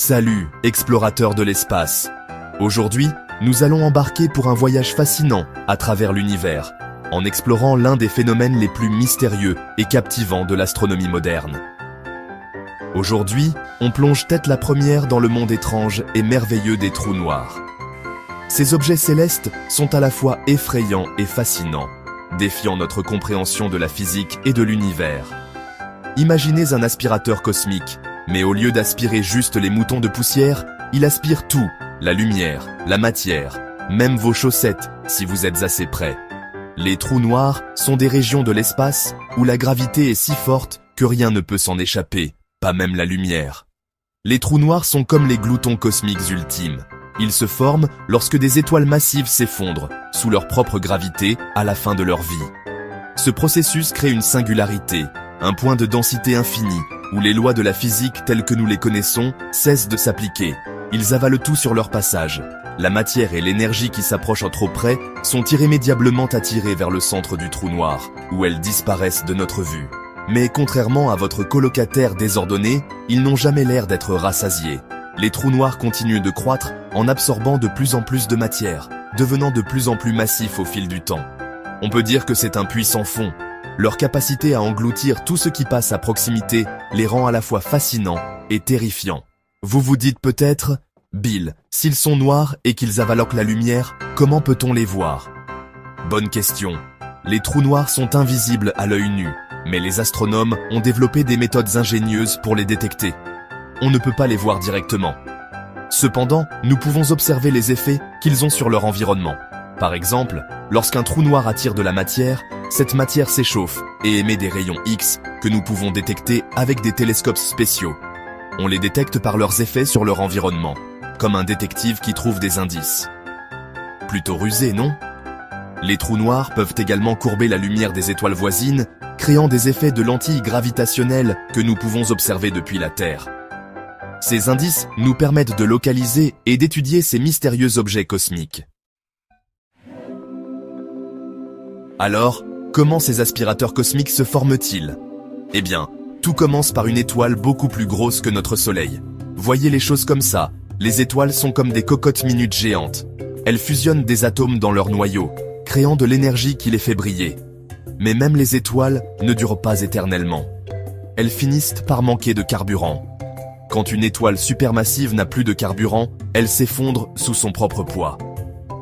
Salut, explorateurs de l'espace. Aujourd'hui, nous allons embarquer pour un voyage fascinant à travers l'univers, en explorant l'un des phénomènes les plus mystérieux et captivants de l'astronomie moderne. Aujourd'hui, on plonge tête la première dans le monde étrange et merveilleux des trous noirs. Ces objets célestes sont à la fois effrayants et fascinants, défiant notre compréhension de la physique et de l'univers. Imaginez un aspirateur cosmique, mais au lieu d'aspirer juste les moutons de poussière, il aspire tout, la lumière, la matière, même vos chaussettes, si vous êtes assez près. Les trous noirs sont des régions de l'espace où la gravité est si forte que rien ne peut s'en échapper, pas même la lumière. Les trous noirs sont comme les gloutons cosmiques ultimes. Ils se forment lorsque des étoiles massives s'effondrent, sous leur propre gravité, à la fin de leur vie. Ce processus crée une singularité, un point de densité infini, où les lois de la physique telles que nous les connaissons cessent de s'appliquer. Ils avalent tout sur leur passage. La matière et l'énergie qui s'approchent trop près sont irrémédiablement attirées vers le centre du trou noir, où elles disparaissent de notre vue. Mais contrairement à votre colocataire désordonné, ils n'ont jamais l'air d'être rassasiés. Les trous noirs continuent de croître en absorbant de plus en plus de matière, devenant de plus en plus massifs au fil du temps. On peut dire que c'est un puits sans fond. Leur capacité à engloutir tout ce qui passe à proximité les rend à la fois fascinants et terrifiants. Vous vous dites peut-être, Bill, s'ils sont noirs et qu'ils avalent la lumière, comment peut-on les voir? Bonne question. Les trous noirs sont invisibles à l'œil nu, mais les astronomes ont développé des méthodes ingénieuses pour les détecter. On ne peut pas les voir directement. Cependant, nous pouvons observer les effets qu'ils ont sur leur environnement. Par exemple, lorsqu'un trou noir attire de la matière, cette matière s'échauffe et émet des rayons X que nous pouvons détecter avec des télescopes spéciaux. On les détecte par leurs effets sur leur environnement, comme un détective qui trouve des indices. Plutôt rusé, non? Les trous noirs peuvent également courber la lumière des étoiles voisines, créant des effets de lentilles gravitationnelles que nous pouvons observer depuis la Terre. Ces indices nous permettent de localiser et d'étudier ces mystérieux objets cosmiques. Alors, comment ces aspirateurs cosmiques se forment-ils? Eh bien, tout commence par une étoile beaucoup plus grosse que notre Soleil. Voyez les choses comme ça, les étoiles sont comme des cocottes minutes géantes. Elles fusionnent des atomes dans leur noyau, créant de l'énergie qui les fait briller. Mais même les étoiles ne durent pas éternellement. Elles finissent par manquer de carburant. Quand une étoile supermassive n'a plus de carburant, elle s'effondre sous son propre poids.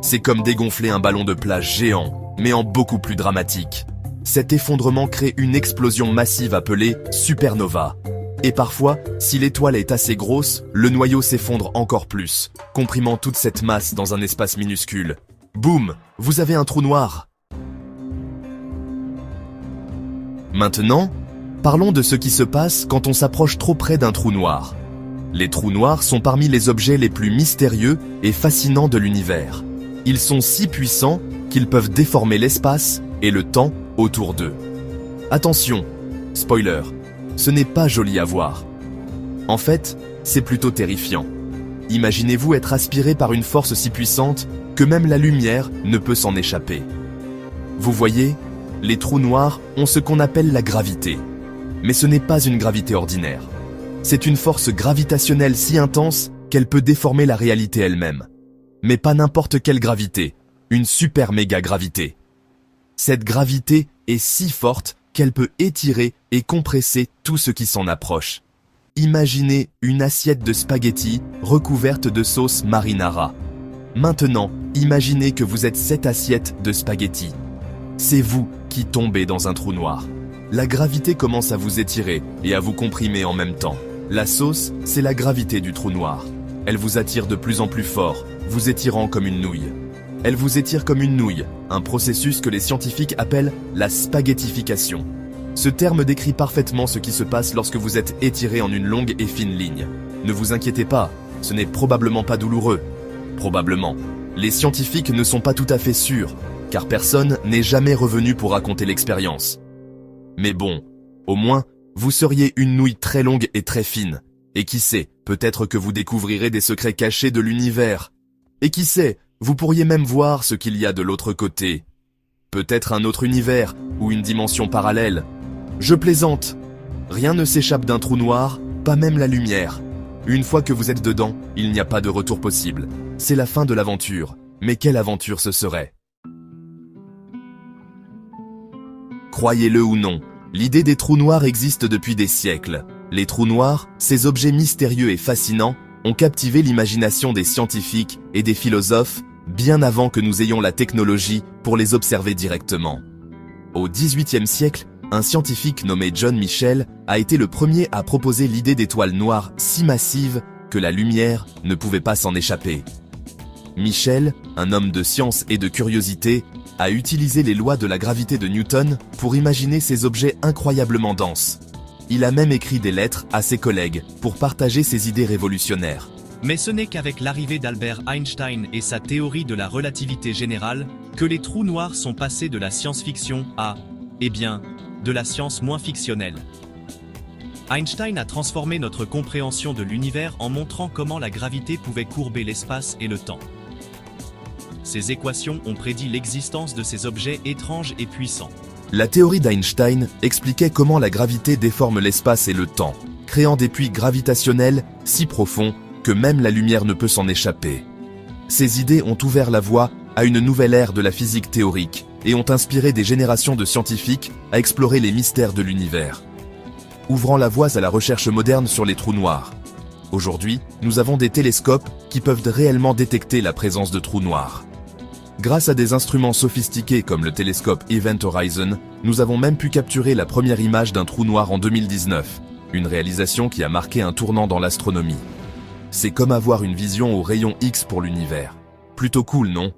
C'est comme dégonfler un ballon de plage géant, mais en beaucoup plus dramatique. Cet effondrement crée une explosion massive appelée supernova. Et parfois, si l'étoile est assez grosse, le noyau s'effondre encore plus, comprimant toute cette masse dans un espace minuscule. Boum, vous avez un trou noir. Maintenant, parlons de ce qui se passe quand on s'approche trop près d'un trou noir. Les trous noirs sont parmi les objets les plus mystérieux et fascinants de l'univers. Ils sont si puissants qu'ils peuvent déformer l'espace et le temps autour d'eux. Attention, spoiler, ce n'est pas joli à voir. En fait, c'est plutôt terrifiant. Imaginez-vous être aspiré par une force si puissante que même la lumière ne peut s'en échapper. Vous voyez, les trous noirs ont ce qu'on appelle la gravité. Mais ce n'est pas une gravité ordinaire. C'est une force gravitationnelle si intense qu'elle peut déformer la réalité elle-même. Mais pas n'importe quelle gravité, une super méga gravité. Cette gravité est si forte qu'elle peut étirer et compresser tout ce qui s'en approche. Imaginez une assiette de spaghettis recouverte de sauce marinara. Maintenant, imaginez que vous êtes cette assiette de spaghettis. C'est vous qui tombez dans un trou noir. La gravité commence à vous étirer et à vous comprimer en même temps. La sauce, c'est la gravité du trou noir. Elle vous attire de plus en plus fort, vous étirant comme une nouille. Elle vous étire comme une nouille, un processus que les scientifiques appellent la spaghettification. Ce terme décrit parfaitement ce qui se passe lorsque vous êtes étiré en une longue et fine ligne. Ne vous inquiétez pas, ce n'est probablement pas douloureux. Probablement. Les scientifiques ne sont pas tout à fait sûrs, car personne n'est jamais revenu pour raconter l'expérience. Mais bon, au moins, vous seriez une nouille très longue et très fine. Et qui sait, peut-être que vous découvrirez des secrets cachés de l'univers. Et qui sait, vous pourriez même voir ce qu'il y a de l'autre côté. Peut-être un autre univers, ou une dimension parallèle. Je plaisante. Rien ne s'échappe d'un trou noir, pas même la lumière. Une fois que vous êtes dedans, il n'y a pas de retour possible. C'est la fin de l'aventure. Mais quelle aventure ce serait? Croyez-le ou non, l'idée des trous noirs existe depuis des siècles. Les trous noirs, ces objets mystérieux et fascinants, ont captivé l'imagination des scientifiques et des philosophes bien avant que nous ayons la technologie pour les observer directement. Au XVIIIe siècle, un scientifique nommé John Michell a été le premier à proposer l'idée d'étoiles noires si massives que la lumière ne pouvait pas s'en échapper. Michell, un homme de science et de curiosité, a utilisé les lois de la gravité de Newton pour imaginer ces objets incroyablement denses. Il a même écrit des lettres à ses collègues pour partager ses idées révolutionnaires. Mais ce n'est qu'avec l'arrivée d'Albert Einstein et sa théorie de la relativité générale que les trous noirs sont passés de la science-fiction à, de la science moins fictionnelle. Einstein a transformé notre compréhension de l'univers en montrant comment la gravité pouvait courber l'espace et le temps. Ces équations ont prédit l'existence de ces objets étranges et puissants. La théorie d'Einstein expliquait comment la gravité déforme l'espace et le temps, créant des puits gravitationnels si profonds que même la lumière ne peut s'en échapper. Ces idées ont ouvert la voie à une nouvelle ère de la physique théorique et ont inspiré des générations de scientifiques à explorer les mystères de l'univers, ouvrant la voie à la recherche moderne sur les trous noirs. Aujourd'hui, nous avons des télescopes qui peuvent réellement détecter la présence de trous noirs. Grâce à des instruments sophistiqués comme le télescope Event Horizon, nous avons même pu capturer la première image d'un trou noir en 2019, une réalisation qui a marqué un tournant dans l'astronomie. C'est comme avoir une vision au rayon X pour l'univers. Plutôt cool, non?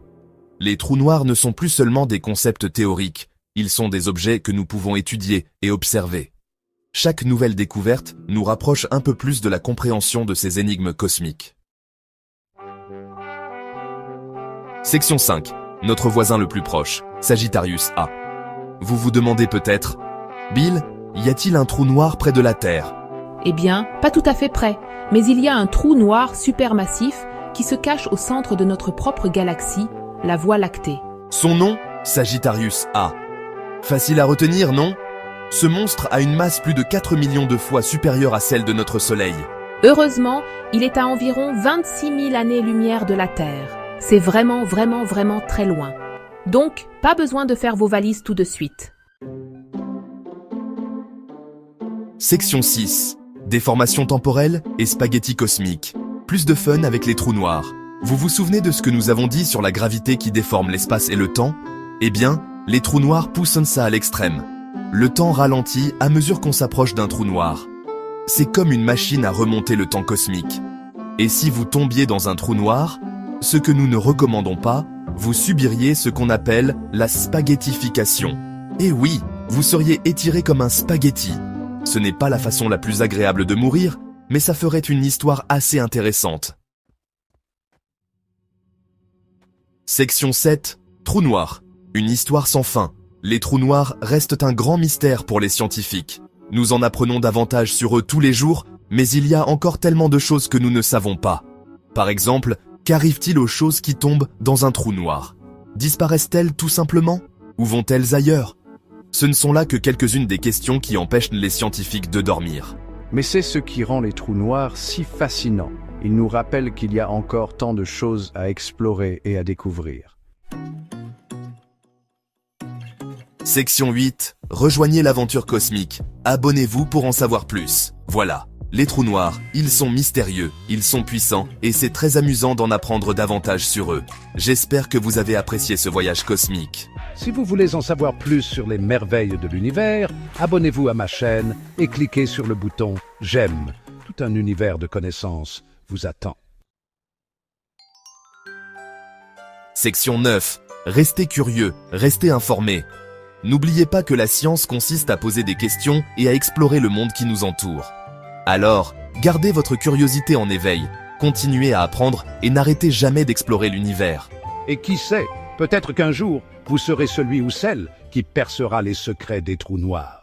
Les trous noirs ne sont plus seulement des concepts théoriques, ils sont des objets que nous pouvons étudier et observer. Chaque nouvelle découverte nous rapproche un peu plus de la compréhension de ces énigmes cosmiques. Section 5. Notre voisin le plus proche, Sagittarius A. Vous vous demandez peut-être, Bill, y a-t-il un trou noir près de la Terre? Eh bien, pas tout à fait près, mais il y a un trou noir supermassif qui se cache au centre de notre propre galaxie, la Voie lactée. Son nom, Sagittarius A. Facile à retenir, non? Ce monstre a une masse plus de 4 millions de fois supérieure à celle de notre Soleil. Heureusement, il est à environ 26 000 années-lumière de la Terre. C'est vraiment très loin. Donc, pas besoin de faire vos valises tout de suite. Section 6. Déformation temporelle et spaghettis cosmiques. Plus de fun avec les trous noirs. Vous vous souvenez de ce que nous avons dit sur la gravité qui déforme l'espace et le temps? Eh bien, les trous noirs poussent ça à l'extrême. Le temps ralentit à mesure qu'on s'approche d'un trou noir. C'est comme une machine à remonter le temps cosmique. Et si vous tombiez dans un trou noir, ce que nous ne recommandons pas, vous subiriez ce qu'on appelle la spaghettification. Et oui, vous seriez étiré comme un spaghetti. Ce n'est pas la façon la plus agréable de mourir, mais ça ferait une histoire assez intéressante. Section 7. Trous noirs. Une histoire sans fin. Les trous noirs restent un grand mystère pour les scientifiques. Nous en apprenons davantage sur eux tous les jours, mais il y a encore tellement de choses que nous ne savons pas. Par exemple, qu'arrive-t-il aux choses qui tombent dans un trou noir? Disparaissent-elles tout simplement? Ou vont-elles ailleurs? Ce ne sont là que quelques-unes des questions qui empêchent les scientifiques de dormir. Mais c'est ce qui rend les trous noirs si fascinants. Ils nous rappellent qu'il y a encore tant de choses à explorer et à découvrir. Section 8. Rejoignez l'aventure cosmique. Abonnez-vous pour en savoir plus. Voilà. Les trous noirs, ils sont mystérieux, ils sont puissants, et c'est très amusant d'en apprendre davantage sur eux. J'espère que vous avez apprécié ce voyage cosmique. Si vous voulez en savoir plus sur les merveilles de l'univers, abonnez-vous à ma chaîne et cliquez sur le bouton « J'aime ». Tout un univers de connaissances vous attend. Section 9. Restez curieux, restez informés. N'oubliez pas que la science consiste à poser des questions et à explorer le monde qui nous entoure. Alors, gardez votre curiosité en éveil, continuez à apprendre et n'arrêtez jamais d'explorer l'univers. Et qui sait, peut-être qu'un jour, vous serez celui ou celle qui percera les secrets des trous noirs.